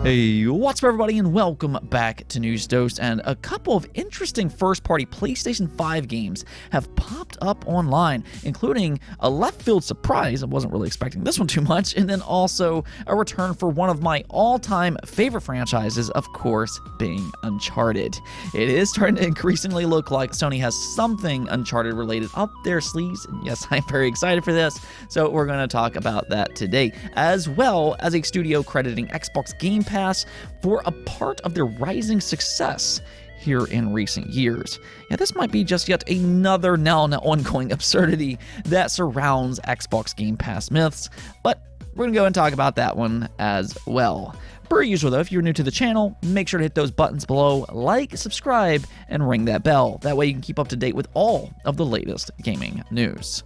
Hey, what's up everybody, and welcome back to News Dose. And a couple of interesting first-party PlayStation 5 games have popped up online, including a left-field surprise, I wasn't really expecting this one too much, and then also a return for one of my all-time favorite franchises, of course, being Uncharted. It is starting to increasingly look like Sony has something Uncharted-related up their sleeves, and yes, I'm very excited for this, so we're going to talk about that today, as well as a studio crediting Xbox Game Pass for a part of their rising success here in recent years. Yeah, this might be just yet another now and ongoing absurdity that surrounds Xbox Game Pass myths, but we're gonna go and talk about that one as well. Per usual though, if you're new to the channel, make sure to hit those buttons below, like, subscribe, and ring that bell. That way you can keep up to date with all of the latest gaming news.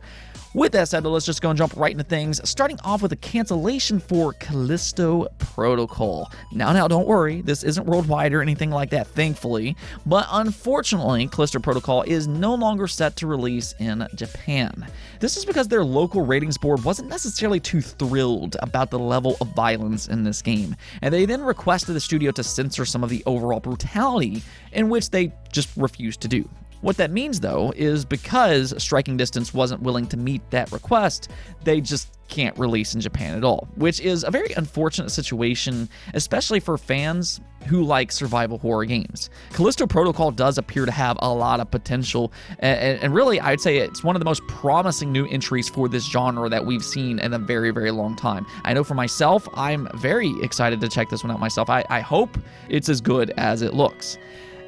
With that said, let's just go and jump right into things, starting off with a cancellation for Callisto Protocol. Now, don't worry, this isn't worldwide or anything like that, thankfully, but unfortunately, Callisto Protocol is no longer set to release in Japan. This is because their local ratings board wasn't necessarily too thrilled about the level of violence in this game, and they then requested the studio to censor some of the overall brutality, in which they just refused to do. What that means, though, is because Striking Distance wasn't willing to meet that request, they just can't release in Japan at all, which is a very unfortunate situation, especially for fans who like survival horror games. Callisto Protocol does appear to have a lot of potential, and really, I'd say it's one of the most promising new entries for this genre that we've seen in a very, very long time. I know for myself, I'm very excited to check this one out myself. I hope it's as good as it looks.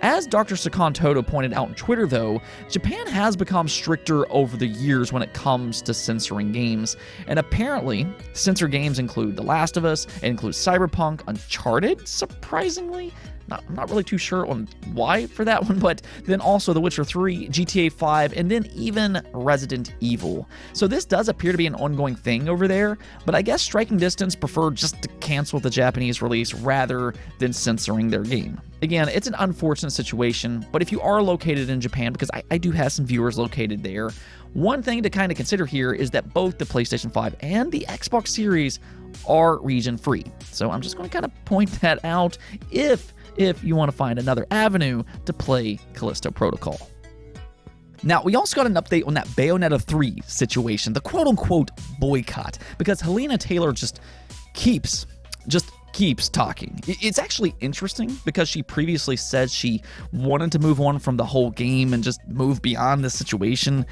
As Dr. Sakan Toto pointed out on Twitter, though, Japan has become stricter over the years when it comes to censoring games, and apparently, censored games include The Last of Us, it includes Cyberpunk, Uncharted, surprisingly. I'm not really too sure on why for that one, but then also The Witcher 3, GTA 5, and then even Resident Evil. So this does appear to be an ongoing thing over there, but I guess Striking Distance preferred just to cancel the Japanese release rather than censoring their game. Again, it's an unfortunate situation, but if you are located in Japan, because I do have some viewers located there, one thing to kind of consider here is that both the PlayStation 5 and the Xbox Series are region-free. So I'm just going to kind of point that out if you want to find another avenue to play Callisto Protocol. Now, we also got an update on that Bayonetta 3 situation, the quote-unquote boycott, because Helena Taylor just keeps talking. It's actually interesting because she previously said she wanted to move on from the whole game and just move beyond the situation.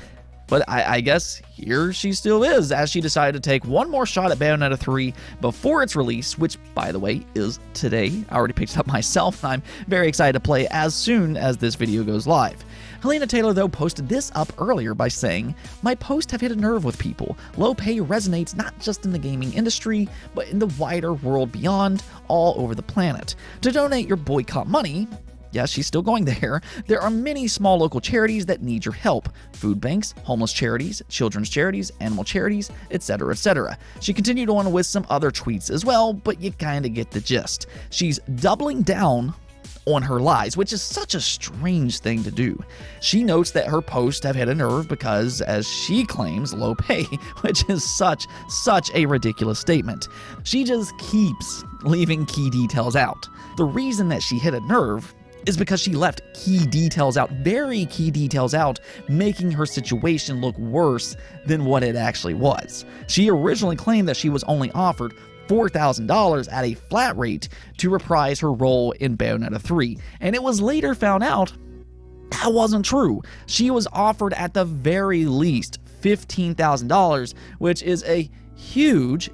But I guess here she still is, as she decided to take one more shot at Bayonetta 3 before its release, which, by the way, is today. I already picked it up myself, and I'm very excited to play as soon as this video goes live. Helena Taylor, though, posted this up earlier by saying, "My posts have hit a nerve with people. Low pay resonates not just in the gaming industry, but in the wider world beyond, all over the planet. To donate your boycott money," yes, she's still going there, "there are many small local charities that need your help. Food banks, homeless charities, children's charities, animal charities, etc., etc." She continued on with some other tweets as well, but you kinda get the gist. She's doubling down on her lies, which is such a strange thing to do. She notes that her posts have hit a nerve because, as she claims, low pay, which is such a ridiculous statement. She just keeps leaving key details out. The reason that she hit a nerve is because she left key details out, very key details out, making her situation look worse than what it actually was. She originally claimed that she was only offered $4,000 at a flat rate to reprise her role in Bayonetta 3, and it was later found out that wasn't true. She was offered at the very least $15,000, which is a huge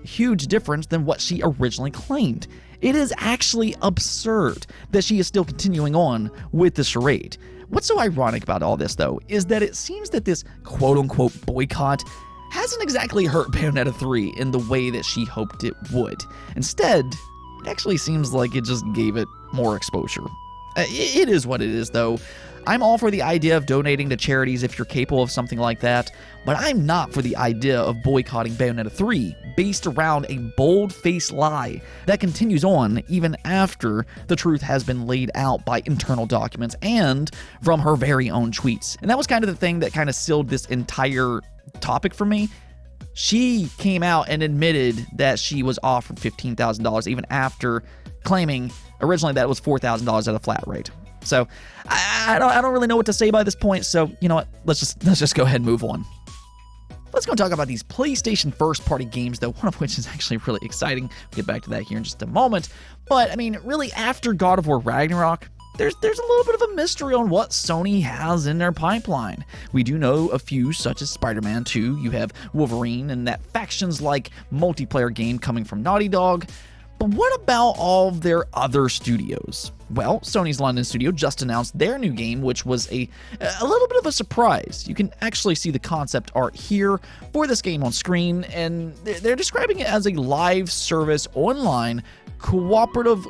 difference than what she originally claimed. It is actually absurd that she is still continuing on with the charade. What's so ironic about all this, though, is that it seems that this quote-unquote boycott hasn't exactly hurt Bayonetta 3 in the way that she hoped it would. Instead, it actually seems like it just gave it more exposure. It is what it is, though. I'm all for the idea of donating to charities if you're capable of something like that, but I'm not for the idea of boycotting Bayonetta 3 based around a bold-faced lie that continues on even after the truth has been laid out by internal documents and from her very own tweets. And that was kind of the thing that kind of sealed this entire topic for me. She came out and admitted that she was offered $15,000 even after claiming originally that it was $4,000 at a flat rate. So I don't really know what to say by this point, so you know what, let's just go ahead and move on. Let's go talk about these PlayStation first-party games, though, one of which is actually really exciting. We'll get back to that here in just a moment. But, I mean, really, after God of War Ragnarok, there's a little bit of a mystery on what Sony has in their pipeline. We do know a few, such as Spider-Man 2, you have Wolverine, and that Factions-like multiplayer game coming from Naughty Dog. But what about all of their other studios? Well, Sony's London studio just announced their new game, which was a little bit of a surprise. You can actually see the concept art here for this game on screen, and they're describing it as a live service online cooperative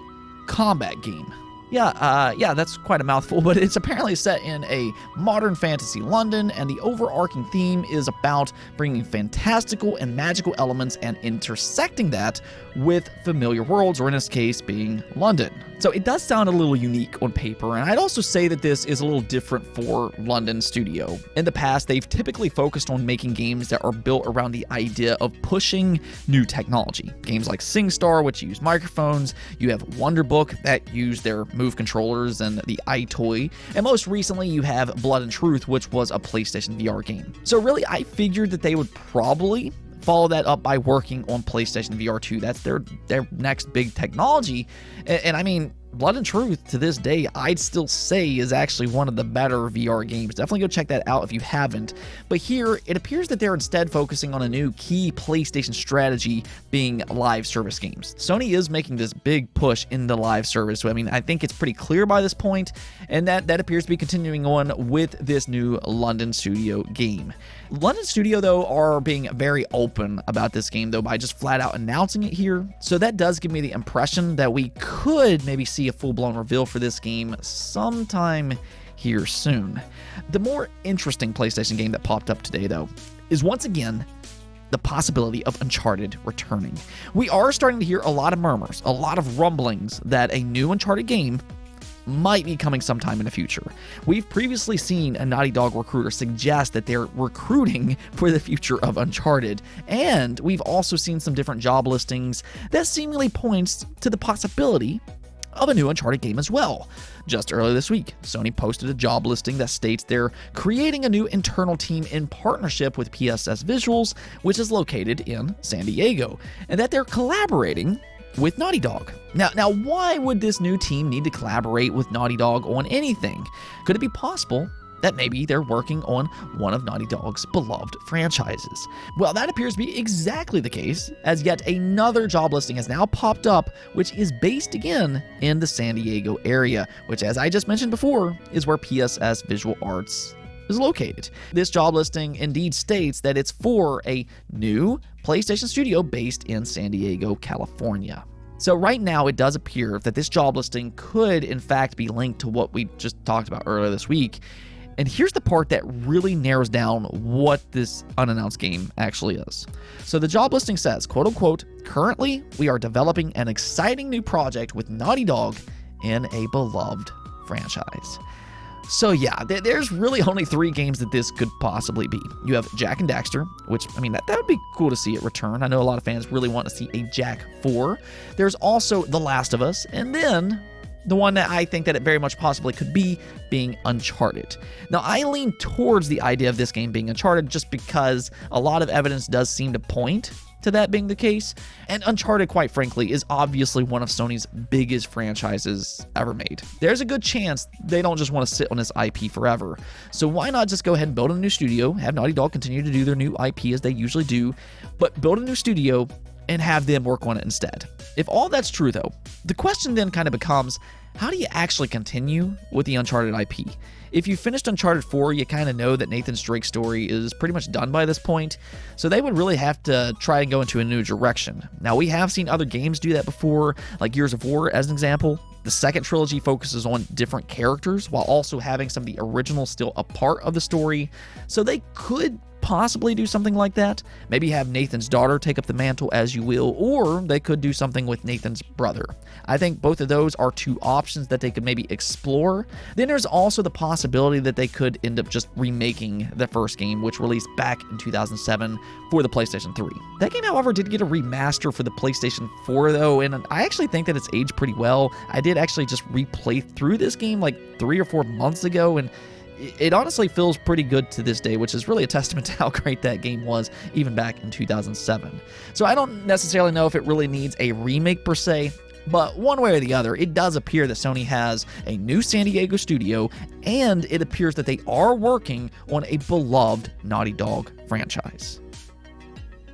combat game. Yeah, that's quite a mouthful, but it's apparently set in a modern fantasy London, and the overarching theme is about bringing fantastical and magical elements and intersecting that with familiar worlds, or in this case, being London. So it does sound a little unique on paper, and I'd also say that this is a little different for London Studio. In the past, they've typically focused on making games that are built around the idea of pushing new technology. Games like SingStar, which use microphones, you have Wonderbook that use their Move controllers and the iToy, and most recently you have Blood and Truth, which was a PlayStation VR game. So really, I figured that they would probably follow that up by working on PlayStation VR 2. That's their next big technology. And I mean, Blood and Truth, to this day, I'd still say is actually one of the better VR games. Definitely go check that out if you haven't. But here, it appears that they're instead focusing on a new key PlayStation strategy, being live service games. Sony is making this big push into live service, so I mean, I think it's pretty clear by this point, and that appears to be continuing on with this new London Studio game. London Studio, though, are being very open about this game, though, by just flat out announcing it here. So that does give me the impression that we could maybe see a full-blown reveal for this game sometime here soon. The more interesting PlayStation game that popped up today, though, is once again the possibility of Uncharted returning. We are starting to hear a lot of murmurs, a lot of rumblings that a new Uncharted game might be coming sometime in the future. We've previously seen a Naughty Dog recruiter suggest that they're recruiting for the future of Uncharted, and we've also seen some different job listings that seemingly points to the possibility of a new Uncharted game as well. Just earlier this week, Sony posted a job listing that states they're creating a new internal team in partnership with PSS Visuals, which is located in San Diego, and that they're collaborating with Naughty Dog. Now, why would this new team need to collaborate with Naughty Dog on anything? Could it be possible that maybe they're working on one of Naughty Dog's beloved franchises? Well, that appears to be exactly the case, as yet another job listing has now popped up, which is based again in the San Diego area, which, as I just mentioned before, is where PSS Visual Arts is located. This job listing indeed states that it's for a new PlayStation studio based in San Diego, California. So right now, it does appear that this job listing could in fact be linked to what we just talked about earlier this week. And here's the part that really narrows down what this unannounced game actually is. So the job listing says, quote unquote, currently we are developing an exciting new project with Naughty Dog in a beloved franchise. So yeah, there's really only 3 games that this could possibly be. You have Jak and Daxter, which, I mean, that would be cool to see it return. I know a lot of fans really want to see a Jak 4. There's also The Last of Us, and then the one that I think that it very much possibly could be being Uncharted. Now, I lean towards the idea of this game being Uncharted just because a lot of evidence does seem to point to that being the case, and Uncharted, quite frankly, is obviously one of Sony's biggest franchises ever made. There's a good chance they don't just want to sit on this IP forever, so why not just go ahead and build a new studio, have Naughty Dog continue to do their new IP as they usually do, but build a new studio and have them work on it instead. If all that's true, though, the question then kind of becomes, how do you actually continue with the Uncharted IP? If you finished Uncharted 4, you kind of know that Nathan Drake's story is pretty much done by this point, so they would really have to try and go into a new direction. Now, we have seen other games do that before, like Gears of War as an example. The second trilogy focuses on different characters while also having some of the original still a part of the story, so they could possibly do something like that. Maybe have Nathan's daughter take up the mantle, as you will, or they could do something with Nathan's brother. I think both of those are two options that they could maybe explore. Then there's also the possibility that they could end up just remaking the first game, which released back in 2007 for the PlayStation 3. That game, however, did get a remaster for the PlayStation 4, though, and I actually think that it's aged pretty well. I did actually just replay through this game like 3 or 4 months ago, and it honestly feels pretty good to this day, which is really a testament to how great that game was even back in 2007. So I don't necessarily know if it really needs a remake per se, but one way or the other, it does appear that Sony has a new San Diego studio, and it appears that they are working on a beloved Naughty Dog franchise.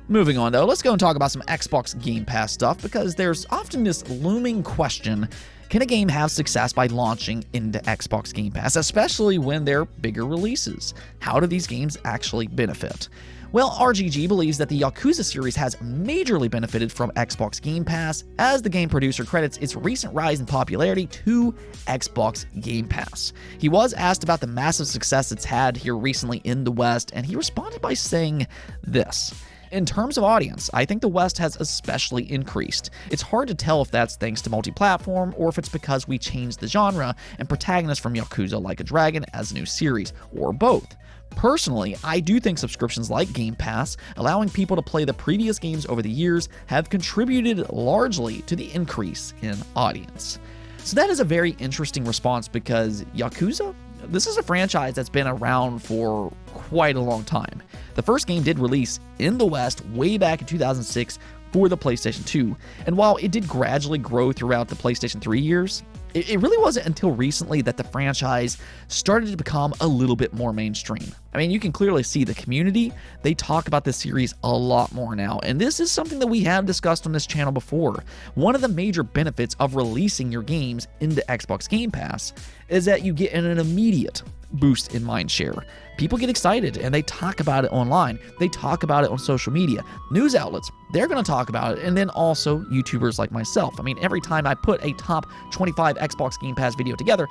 Moving on, though, let's go and talk about some Xbox Game Pass stuff, because there's often this looming question: can a game have success by launching into Xbox Game Pass, especially when they're bigger releases? How do these games actually benefit? Well, RGG believes that the Yakuza series has majorly benefited from Xbox Game Pass, as the game producer credits its recent rise in popularity to Xbox Game Pass. He was asked about the massive success it's had here recently in the West, and he responded by saying this: in terms of audience, I think the West has especially increased. It's hard to tell if that's thanks to multi-platform or if it's because we changed the genre and protagonists from Yakuza Like a Dragon as a new series, or both. Personally, I do think subscriptions like Game Pass, allowing people to play the previous games over the years, have contributed largely to the increase in audience. So that is a very interesting response, because Yakuza, this is a franchise that's been around for quite a long time. The first game did release in the West way back in 2006 for the PlayStation 2, and while it did gradually grow throughout the PlayStation 3 years, it really wasn't until recently that the franchise started to become a little bit more mainstream. I mean, you can clearly see the community, they talk about this series a lot more now, and this is something that we have discussed on this channel before. One of the major benefits of releasing your games into Xbox Game Pass is that you get an immediate boost in mindshare. People get excited and they talk about it online. They talk about it on social media. News outlets, they're going to talk about it. And then also YouTubers like myself. I mean, every time I put a top 25 Xbox Game Pass video together,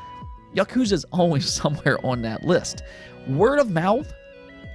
Yakuza is always somewhere on that list. Word of mouth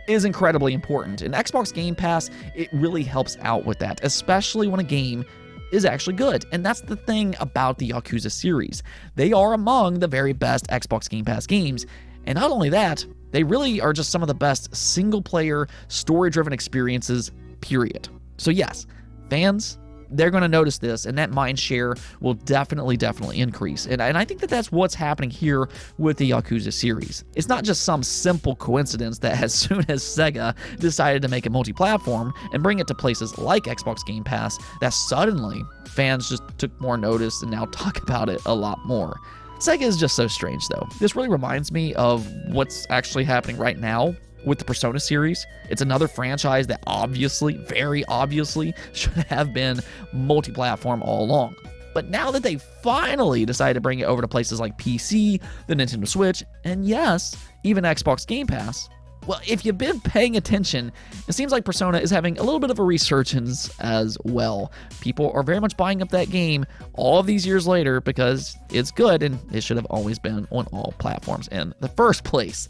is incredibly important. And Xbox Game Pass, it really helps out with that, especially when a game is actually good. And that's the thing about the Yakuza series. They are among the very best Xbox Game Pass games. And not only that, they really are just some of the best single-player, story-driven experiences, period. So yes, fans, they're going to notice this, and that mind share will definitely increase. And I think that that's what's happening here with the Yakuza series. It's not just some simple coincidence that as soon as Sega decided to make it multi-platform and bring it to places like Xbox Game Pass, that suddenly fans just took more notice and now talk about it a lot more. Sega is just so strange, though. This really reminds me of what's actually happening right now with the Persona series. It's another franchise that obviously, very obviously, should have been multi-platform all along. But now that they finally decided to bring it over to places like PC, the Nintendo Switch, and yes, even Xbox Game Pass, well, if you've been paying attention, it seems like Persona is having a little bit of a resurgence as well. People are very much buying up that game all of these years later because it's good and it should have always been on all platforms in the first place.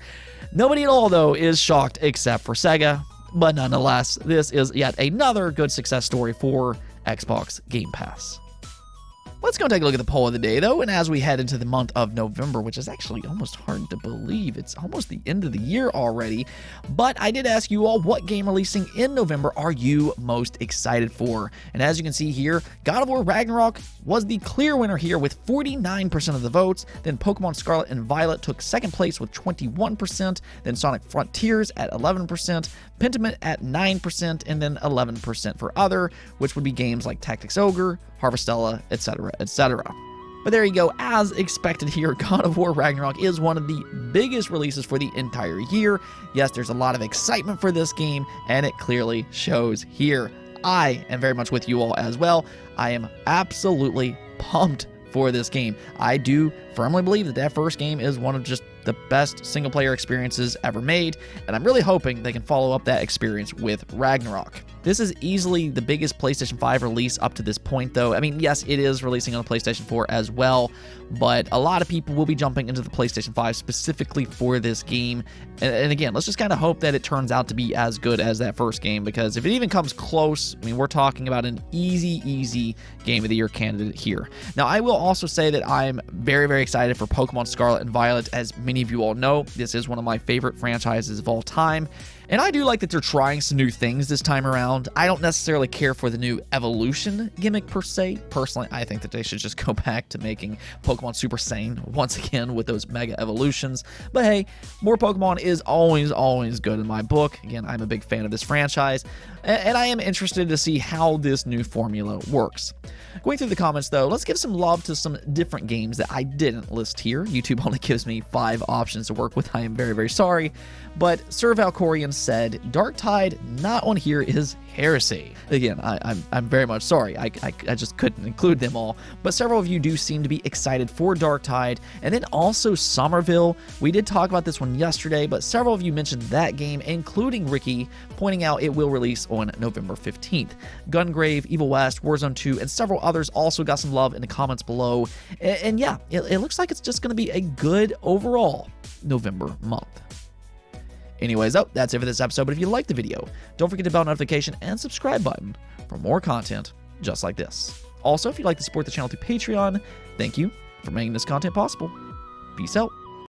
Nobody at all, though, is shocked except for Sega, but nonetheless, this is yet another good success story for Xbox Game Pass. Let's go take a look at the poll of the day, though, and as we head into the month of November, which is actually almost hard to believe, it's almost the end of the year already, but I did ask you all, what game releasing in November are you most excited for? And as you can see here, God of War Ragnarok was the clear winner here with 49% of the votes, then Pokemon Scarlet and Violet took second place with 21%, then Sonic Frontiers at 11%, Pentiment at 9%, and then 11% for other, which would be games like Tactics Ogre, Harvestella, etc., etc. But there you go, as expected here, God of War Ragnarok is one of the biggest releases for the entire year. Yes, there's a lot of excitement for this game, and it clearly shows here. I am very much with you all as well. I am absolutely pumped for this game. I do firmly believe that first game is one of just the best single-player experiences ever made, and I'm really hoping they can follow up that experience with Ragnarok. This is easily the biggest PlayStation 5 release up to this point, though. I mean, yes, it is releasing on the PlayStation 4 as well, but a lot of people will be jumping into the PlayStation 5 specifically for this game. And again, let's just kind of hope that it turns out to be as good as that first game, because if it even comes close, I mean, we're talking about an easy Game of the Year candidate here. Now, I will also say that I'm very excited for Pokemon Scarlet and Violet. As many of you all know, this is one of my favorite franchises of all time. And I do like that they're trying some new things this time around. I don't necessarily care for the new evolution gimmick per se. Personally, I think that they should just go back to making Pokemon Super Saiyan once again with those mega evolutions. But hey, more Pokemon is always good in my book. Again, I'm a big fan of this franchise, and I am interested to see how this new formula works. Going through the comments though, let's give some love to some different games that I didn't list here. YouTube only gives me 5 options to work with. I am very sorry. But Sir Valkorian said, Darktide not on here is heresy. Again, I'm very much sorry. I just couldn't include them all. But several of you do seem to be excited for Darktide. And then also Somerville. We did talk about this one yesterday, but several of you mentioned that game, including Ricky, pointing out it will release on November 15th. Gungrave, Evil West, Warzone 2, and several others also got some love in the comments below. And yeah, it looks like it's just going to be a good overall November month. Anyways, that's it for this episode, but if you liked the video, don't forget the bell notification and subscribe button for more content just like this. Also, if you'd like to support the channel through Patreon, thank you for making this content possible. Peace out.